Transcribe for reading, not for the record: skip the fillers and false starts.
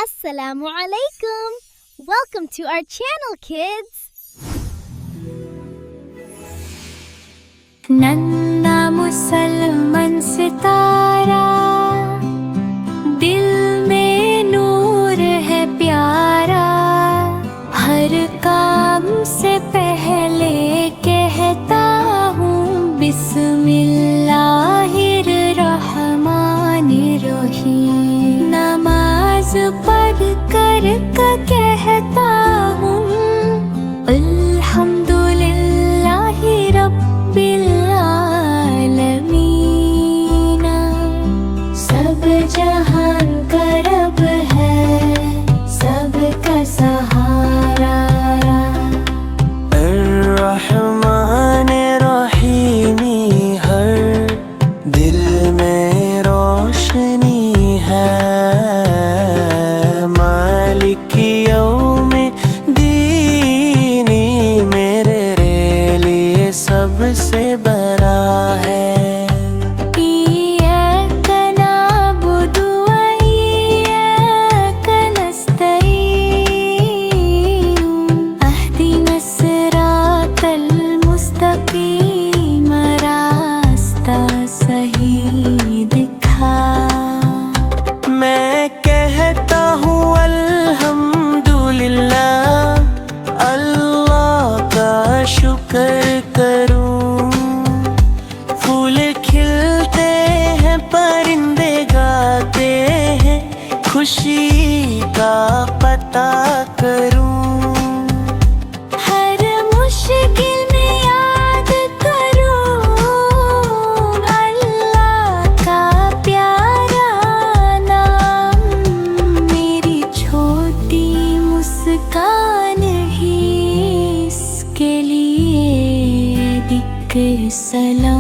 Assalamu alaikum. Welcome to our channel, kids. नन्ना मुसलमान सितारा, दिल में नूर है प्यारा। हर काम से पहले कहता हूँ बिस्मिल्लाहिर्रहमानिर्रहीम। नमाज पढ़ कर कहता हूँ अल्हम्दुलिल्लाहि रब्बिल आलमीन। सब जहान का रब है, सबका सहारा। अर्रहमान रहीमी, हर दिल में रोशनी है। मालिक यौमे दीनी, मेरे लिए सबसे बड़ा है। इय्याका नअबुदु व इय्याका नस्तईन। अहदिना सिरातल मुस्तकीम, रास्ता सही दिखा। मैं कहता हूँ अल्हम्दुलिल्लाह, अल्लाह का शुक्र करूँ। फूल खिलते हैं, परिंदे गाते हैं, खुशी का पता करूँ। हर मुश्किल में याद करूं अल्लाह का प्यारा नाम। मेरी छोटी मुस्कान ही इसके लिए दिक्र सलाम।